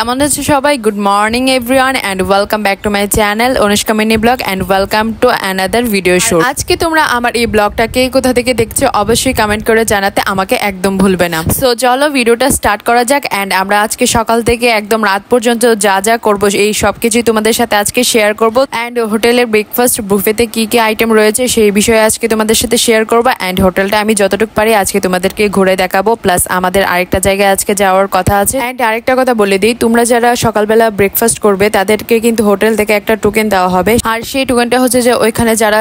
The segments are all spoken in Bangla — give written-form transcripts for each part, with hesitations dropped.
কেমন আছো সবাই? Good morning everyone and welcome back to my channel Anushka mini blog and welcome to another video show. আজকে তোমরা আমার এই ব্লগটাকে কোথা থেকে দেখছো অবশ্যই কমেন্ট করে জানাতে আমাকে একদম ভুলবে না। সো চলো ভিডিওটা স্টার্ট করা যাক। এন্ড আমরা আজকে সকাল থেকে একদম রাত পর্যন্ত যা যা করবো এই সব কিছুই তোমাদের সাথে আজকে শেয়ার করবো। এন্ড হোটেলের ব্রেকফাস্ট বুফেতে কি কি আইটেম রয়েছে সেই বিষয়ে আজকে তোমাদের সাথে শেয়ার করবো। এন্ড হোটেলটা আমি যতটুকু পারি আজকে তোমাদেরকে ঘুরে দেখাবো। প্লাস আমাদের আরেকটা জায়গায় আজকে যাওয়ার কথা আছে। এন্ড আরেকটা কথা বলে দিই, তোমরা যারা সকালবেলা ব্রেকফাস্ট করবে তাদেরকে কিন্তু হোটেল থেকে একটা টোকেন দেওয়া হবে। আর সেই টোকেনটা হচ্ছে যে ওইখানে যারা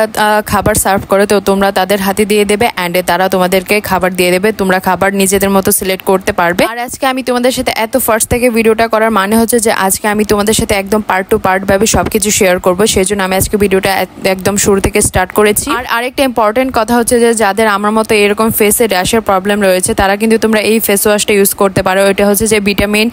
খাবার সার্ভ করে তো তোমরা তাদের হাতে দিয়ে দেবে এন্ড তারা তোমাদেরকে খাবার দিয়ে দেবে। তোমরা খাবার নিজেদের মতো সিলেক্ট করতে পারবে। আর আজকে আমি তোমাদের সাথে এত ফার্স্ট থেকে ভিডিওটা করার মানে হচ্ছে যে আজকে আমি তোমাদের সাথে একদম পার্ট টু পার্ট ভাবে সবকিছু শেয়ার করবো। সেই জন্য আমি আজকে ভিডিওটা একদম শুরু থেকে স্টার্ট করেছি। আর আরেকটা ইম্পর্টেন্ট কথা হচ্ছে যে যাদের আমার মতো এরকম ফেসে র্যাশের প্রবলেম রয়েছে তারা কিন্তু তোমরা এই ফেস ওয়াশটা ইউজ করতে পারো। এটা হচ্ছে যে vitamin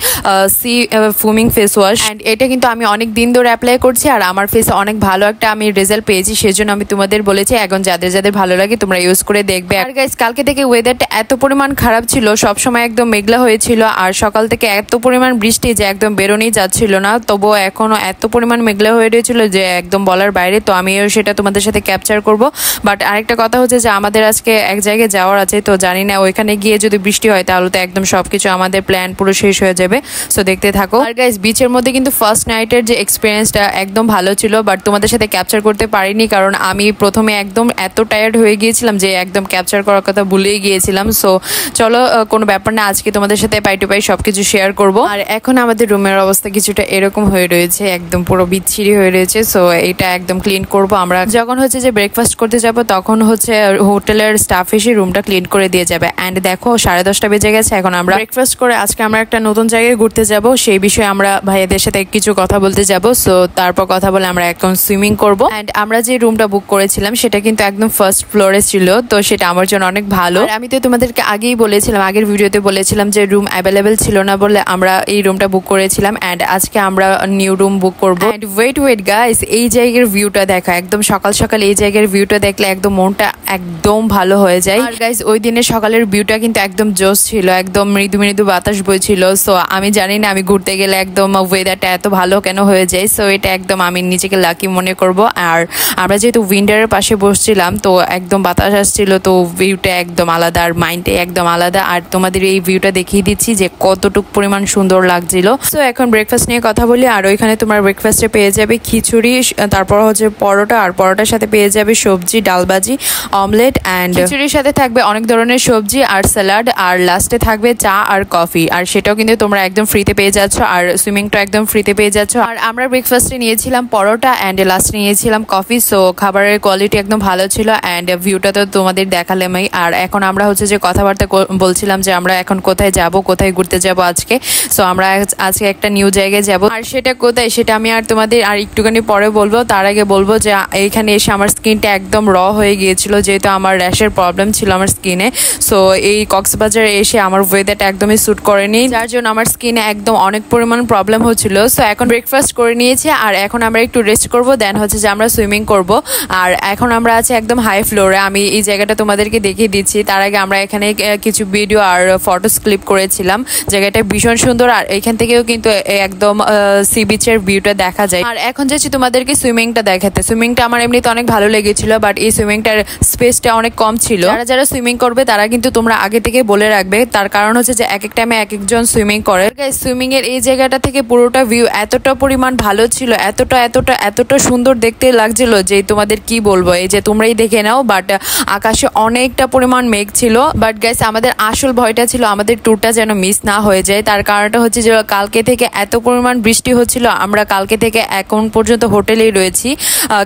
C foaming face wash. And এটা কিন্তু আমি অনেক দিন ধরে অ্যাপ্লাই করছি আর আমার ফেসে অনেক ভালো একটা আমি রেজাল্ট পেয়েছি। সেজন্য আমি তোমাদের বলেছি এখন যাদের যাদের ভালো লাগে তোমরা ইউজ করে দেখবে। আর গাইস কালকে থেকে ওয়েদারটা এত পরিমাণ খারাপ ছিল, সবসময় একদম মেঘলা হয়েছিল আর সকাল থেকে এত পরিমাণ বৃষ্টি যে একদম বেরোনোই যাচ্ছিল না। তবুও এখনো এত পরিমাণ মেঘলা হয়ে রয়েছিল যে একদম বলার বাইরে। তো আমিও সেটা তোমাদের সাথে ক্যাপচার করব। বাট আরেকটা কথা হচ্ছে যে আমাদের আজকে এক জায়গায় যাওয়ার আছে, তো জানি না ওইখানে গিয়ে যদি বৃষ্টি হয় তাহলে তো একদম সবকিছু আমাদের প্ল্যান পুরো শেষ হয়ে যাবে। সো দেখতে থাকো। আর গাইস বিচের মধ্যে কিন্তু ফার্স্ট নাইটের যে এক্সপিরিয়েন্সটা একদম ভালো ছিল, বাট তোমাদের সাথে ক্যাপচার করতে পারিনি কারণ আমি প্রথমে একদম এত টায়ার্ড হয়ে গিয়েছিলাম যে একদম ক্যাপচার করার কথা ভুলেই গিয়েছিলাম। সো চলো কোনো ব্যাপার না, আজকে তোমাদের সাথে পাই টু পাই সবকিছু শেয়ার করব। আর এখন আমাদের রুমের অবস্থা কিছুটা এরকম হয়ে রয়েছে, একদম পুরো বিচ্ছিরি হয়ে রয়েছে। সো এটা একদম ক্লিন করব। আমরা যখন হচ্ছে যে ব্রেকফাস্ট করতে যাব তখন হচ্ছে হোটেলের স্টাফ এসে রুমটা ক্লিন করে দিয়ে যাবে। অ্যান্ড দেখো 10:30 বেজে গেছে, এখন আমরা ব্রেকফাস্ট করে আজকে আমরা একটা নতুন জায়গায় ঘুরতে যাব। সেই বিষয়ে আমরা ভাইয়াদের সাথে কিছু কথা বলতে যাব। সো তারপর কথা বলে আমরা এখন সুইমিং করব। এন্ড আমরা যে রুমটা বুক করেছিলাম সেটা কিন্তু একদম ফার্স্ট ফ্লোরে ছিল, তো সেটা আমার জন্য অনেক ভালো। আমি তো তোমাদেরকে আগেই বলেছিলাম, আগের ভিডিওতে বলেছিলাম যে রুম অ্যাভেলেবেল ছিল না বলে আমরা এই রুমটা বুক করেছিলাম। এন্ড আজকে আমরা নিউ রুম বুক করব। এন্ড ওয়েট গাইস, এই জায়গার ভিউটা দেখা, একদম সকাল সকাল এই জায়গার ভিউটা দেখলে একদম মনটা একদম ভালো হয়ে যায়। আর গাইস ওই দিনের সকালের ভিউটা কিন্তু একদম জোশ ছিল, একদম মৃদু মৃদু বাতাস বইছিল। সো আমি জানি না আমি ঘুরতে গেলে একদম ওয়েদারটা এত ভালো কেন হয়ে যায়। সো এটা একদম আমি নিজেকে লাকি মনে করব। আর আমরা যেহেতু উইন্ডারের পাশে বসছিলাম তো একদম বাতাস আসছিল, তো ভিউটা একদম আলাদা আর মাইন্ডটা একদম আলাদা। আর তোমাদের এই ভিউটা দেখিয়ে দিচ্ছি যে কতটুকু পরিমাণ সুন্দর লাগছিল। সো এখন ব্রেকফাস্ট নিয়ে কথা বলি। আর ওইখানে তোমার ব্রেকফাস্টে পেয়ে যাবে খিচুড়ি, তারপর হচ্ছে পরোটা, আর পরোটার সাথে পেয়ে যাবে সবজি, ডালবাজি, অমলেট। অ্যান্ড খিচুড়ির সাথে থাকবে অনেক ধরনের সবজি আর স্যালাড, আর লাস্টে থাকবে চা আর কফি। আর সেটাও কিন্তু তোমরা একদম ফ্রিতে পেয়ে যাচ্ছ, আর সুইমিংটা একদম ফ্রিতে পেয়ে যাচ্ছ। আর আমরা ব্রেকফাস্টে নিয়েছিলাম পরোটা অ্যান্ড লাস্টে নিয়েছিলাম কফি। সো খাবারের কোয়ালিটি একদম ভালো ছিল অ্যান্ড ভিউটা তো তোমাদের দেখালামই। আর এখন আমরা হচ্ছে যে কথাবার্তা বলছিলাম যে আমরা এখন কোথায় যাব, কোথায় ঘুরতে যাব আজকে। সো আমরা আজকে একটা নিউ জায়গায় যাব। আর সেটা কোথায় সেটা আমি আর তোমাদের আর একটুখানি পরে বলবো। তার আগে বলবো যে এইখানে এসে আমার স্কিনটা একদম র হয়ে গিয়েছিল, যেহেতু আমার র্যাশের প্রবলেম ছিল আমার স্কিনে। সো এই কক্সবাজারে এসে আমার ওয়েদারটা একদমই স্যুট করেনি, যার জন্য আমার স্কিনে একদম অনেক পরিমাণ প্রবলেম হচ্ছিল। সো এখন ব্রেকফাস্ট করে নিয়েছি আর এখন আমরা একটু রেস্ট করব, দেন হচ্ছে যে আমরা সুইমিং করব। আর এখন আমরা আছি একদম হাই ফ্লোরে। আমি এই জায়গাটা তোমাদেরকে দেখিয়ে দিচ্ছি। তার আগে আমরা এখানে কিছু ভিডিও আর ফটোস ক্লিপ করেছিলাম। জায়গাটা ভীষণ সুন্দর আর এখান থেকেও কিন্তু একদম সি বিচের ভিউটা দেখা যায়। আর এখন যাচ্ছি তোমাদেরকে সুইমিংটা দেখাতে। সুইমিংটা আমার এমনিতে অনেক ভালো লেগেছিল, বাট এই সুইমিংটার স্পেসটা অনেক কম ছিল। যারা যারা সুইমিং করবে তারা কিন্তু তোমরা আগে থেকে বলে রাখবে, তার কারণ হচ্ছে যে এক এক টাইমে এক একজন সুইমিং করে। সুইমিং এর এই জায়গাটা থেকে পুরোটা ভিউ এতটা পরিমাণ ভালো ছিল, এতটা সুন্দর দেখতে লাগছিল যে তোমাদের কি বলবো, এই যে তোমরাই দেখে নাও। বাট আকাশে অনেকটা পরিমাণ মেঘ ছিল। বাট গাইস আমাদের আসল ভয়টা ছিল আমাদের ট্যুরটা যেন মিস না হয়ে যায়। তার কারণটা হচ্ছে যে কালকে থেকে এত পরিমাণ বৃষ্টি হচ্ছিল, আমরা কালকে থেকে এখন পর্যন্ত হোটেলেই রয়েছি।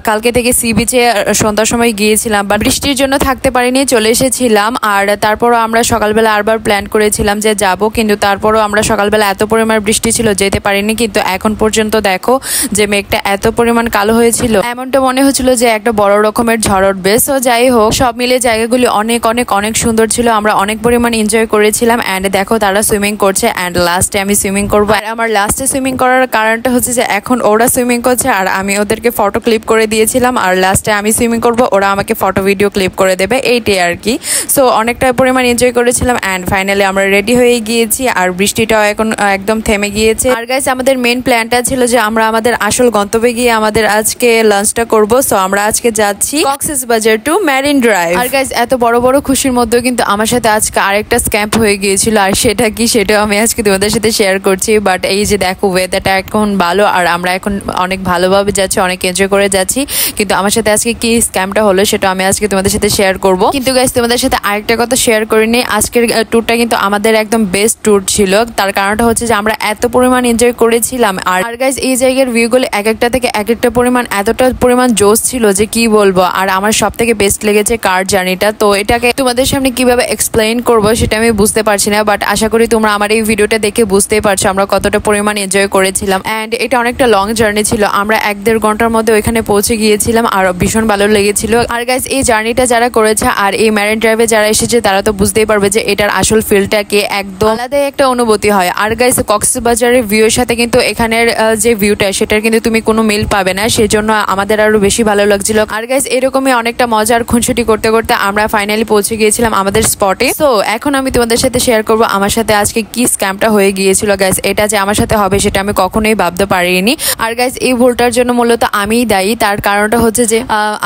কালকে থেকে সি বিচে সন্ধ্যার সময় গিয়েছিলাম, বাট বৃষ্টির জন্য থাকতে পারিনি, চলে এসেছিলাম। আর তারপরও আমরা সকালবেলা আরবার প্ল্যান করেছিলাম যে যাব, কিন্তু তারপরও আমরা সকালবেলা এত পরিমাণ বৃষ্টি ছিল যেতে পারিনি। কিন্তু এখন পর্যন্ত দেখো যে মেঘটা এত পরিমাণ কালো হয়েছিল, এমনটা মনে হচ্ছিল যে একটা বড় রকমের ঝড় উঠবে। সো যাই হোক, সব মিলে জায়গাগুলি অনেক অনেক অনেক সুন্দর ছিল, আমরা অনেক পরিমাণ এনজয় করেছিলাম। অ্যান্ড দেখো তারা সুইমিং করছে অ্যান্ড লাস্টে আমি সুইমিং করবো। আর আমার লাস্টে সুইমিং করার কারণটা হচ্ছে যে এখন ওরা সুইমিং করছে আর আমি ওদেরকে ফটো ক্লিপ করে দিয়েছিলাম, আর লাস্টে আমি সুইমিং করব, ওরা আমাকে ফটো ভিডিও ক্লিপ করে দেবে, এইটাই আর কি। সো অনেকটা পরিমাণ এনজয় করেছিলাম অ্যান্ড ফাইনালি আমরা রেডি হয়ে গিয়েছি। আর বৃষ্টিটাও এখন একদম থেমে থেমে গিয়েছে। আর গাইস আমাদের মেইন প্ল্যানটা ছিল যে আমরা আমাদের আসল গন্তব্যে গিয়ে আমাদের আজকে লাঞ্চটা করব। সো আমরা আজকে যাচ্ছি কক্সবাজার টু মেরিন ড্রাইভ। আর গাইস এত বড় বড় খুশির মধ্যেও কিন্তু আমার সাথে আজকে আরেকটা স্ক্যাম হয়ে গিয়েছিল, আর সেটা কি সেটাও আমি আজকে তোমাদের সাথে শেয়ার করছি। বাট এই যে দেখো ওয়েদারটা এখন ভালো আর আমরা এখন অনেক ভালোভাবে যাচ্ছি, অনেক এনজয় করে যাচ্ছি, কিন্তু আমার সাথে আজকে কি স্ক্যামটা হলো সেটা আমি আজকে তোমাদের সাথে শেয়ার করব। কিন্তু গাইস তোমাদের সাথে আরেকটা কথা শেয়ার করিনি, আজকের ট্যুরটা কিন্তু আমাদের একদম বেস্ট ট্যুর ছিল। তার কারণটা হচ্ছে যে আমরা এত পরিমাণ এনজয় করেছিলাম। আর গাইস এই জায়গার ভিউগুলো এক একটা থেকে এক একটা পরিমাণ এতটা পরিমাণ জোশ ছিল যে কি বলবো। আর আমার সব থেকে বেস্ট লেগেছে কার জার্নিটা। তো এটাকে তোমাদের সামনে কিভাবে এক্সপ্লেইন করবো সেটা আমি বুঝতে পারছি না, বাট আশা করি তোমরা আমার এই ভিডিওটা দেখে বুঝতেই পারছো আমরা কতটা পরিমাণ এনজয় করেছিলাম। অ্যান্ড এটা অনেকটা লং জার্নি ছিল, আমরা 1-1.5 ঘন্টার মধ্যে ওইখানে পৌঁছে গিয়েছিলাম আর ভীষণ ভালো লেগেছিল। আর গাইস এই জার্নিটা যারা করেছে আর এই মেরিন ড্রাইভে যারা এসেছে তারা তো বুঝতেই পারবে যে এটার আসল ফিলটা কি, একদম আলাদাই একটা অনুভূতি হয়। আর গাইস কক্সবাজারের ভিউর সাথে কিন্তু এখানের যে ভিউটা সেটার কিন্তু তুমি কোনো মিল পাবে না, সেজন্য আমাদের আরো বেশি ভালো লাগছিল। আর গাইস এরকমই অনেকটা মজার খুনসুটি করতে করতে আমরা ফাইনালি পৌঁছে গিয়েছিলাম আমাদের স্পটে। সো এখন আমি তোমাদের সাথে শেয়ার করব আমার সাথে আজকে কি স্ক্যামটা হয়ে গিয়েছিল। গাইস এটা যে আমার সাথে হবে সেটা আমি কখনোই ভাবতে পারিনি। আর গাইস এই ভুলটার জন্য মূলত আমিই দায়ী। তার কারণটা হচ্ছে যে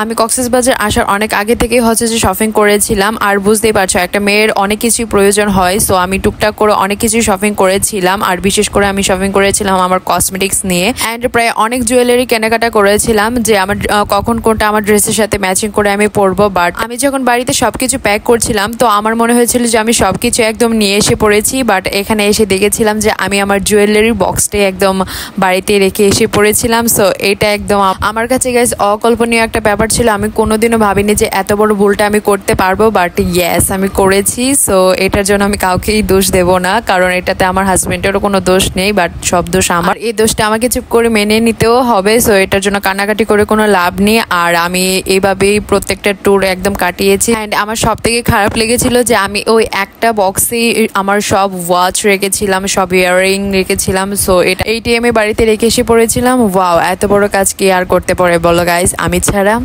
আমি কক্সবাজার আসার অনেক আগে থেকেই হচ্ছে যে শপিং করেছিলাম। আর বুঝতেই পারছো একটা মেয়ের অনেক কিছুই প্রয়োজন হয়, সো আমি টুকটাক করে অনেক কিছুই শপিং করেছিলাম। আর বিশেষ করে আমি শপিং করেছিলাম আমার কসমেটিক্স নিয়ে, অ্যান্ড প্রায় অনেক জুয়েলারি কেনাকাটা করেছিলাম যে আমার কখন কোনটা আমার ড্রেসের সাথে ম্যাচিং করে আমি পরবো। বাট আমি যখন বাড়িতে সবকিছু প্যাক করছিলাম তো আমার মনে হয়েছিল যে আমি সবকিছু একদম নিয়ে এসে পড়েছি, বাট এখানে এসে দেখেছিলাম যে আমি আমার জুয়েলারি বক্সটাই একদম বাড়িতে রেখে এসে পড়েছিলাম। সো এটা একদম আমার কাছে গাইস অকল্পনীয় একটা ব্যাপার ছিল। আমি কোনোদিনও ভাবিনি যে এত বড় ভুলটা আমি করতে পারবো, বাট ইয়েস আমি করেছি। সো এটার জন্য আমি কাউকেই দোষ দেব না, কারণ এটাতে আমার হাজবেন্ডেরও কোনো দোষ নেই, বাট সব দোষ আমার। এই দোষটা আমাকে চুপ করে মেনে নিতেও হবে। সো এটার জন্য কান্নাকাটি করে কোনো লাভ নেই। আর আমি এইভাবেই প্রত্যেকটা ট্যুর একদম কাটিয়েছি। অ্যান্ড আমার সব থেকে খারাপ লেগেছিল যে আমি ওই একটা বক্সেই আমার সব ওয়াচ রেখেছিলাম, সব ইয়াররিং রেখেছিলাম। সো এটা ATM এ বাড়িতে রেখে এসে পড়েছিলাম। ওয়াও, এত বড় কাজ কি আর করতে পারে বলো গাইস আমি ছাড়া।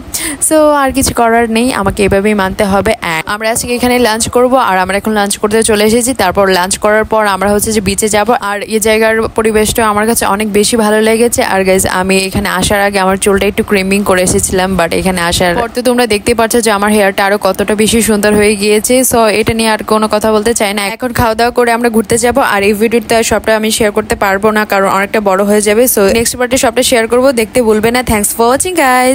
সো আর কিছু করার নেই, আমাকে এভাবেই মানতে হবে। আমরা আজকে এখানে লাঞ্চ করব আর আমরা এখন লাঞ্চ করতে চলে এসেছি। তারপর লাঞ্চ করার পর আমরা হচ্ছে যে বিচে যাব। আর এই জায়গার পরিবেশটা আমার কাছে অনেক বেশি ভালো লেগেছে। আর গাইস আমি এখানে আসার আগে আমার চুলটা একটু ক্রিমিং করে এসেছিলাম, বাট এখানে আসার পর তো তোমরা দেখতে পাচ্ছ যে আমার হেয়ারটা আরো কতটা বেশি সুন্দর হয়ে গিয়েছে। সো এটা নিয়ে আর কোনো কথা বলতে চাই না। এখন খাওয়া দাওয়া করে আমরা ঘুরতে যাব। আর এই ভিডিওতে সবটা আমি শেয়ার করতে পারবো না কারণ অনেকটা বড় হয়ে যাবে। সো নেক্সট পার্টে সবটা শেয়ার করবো, দেখতে ভুলবে না। Thanks for watching guys.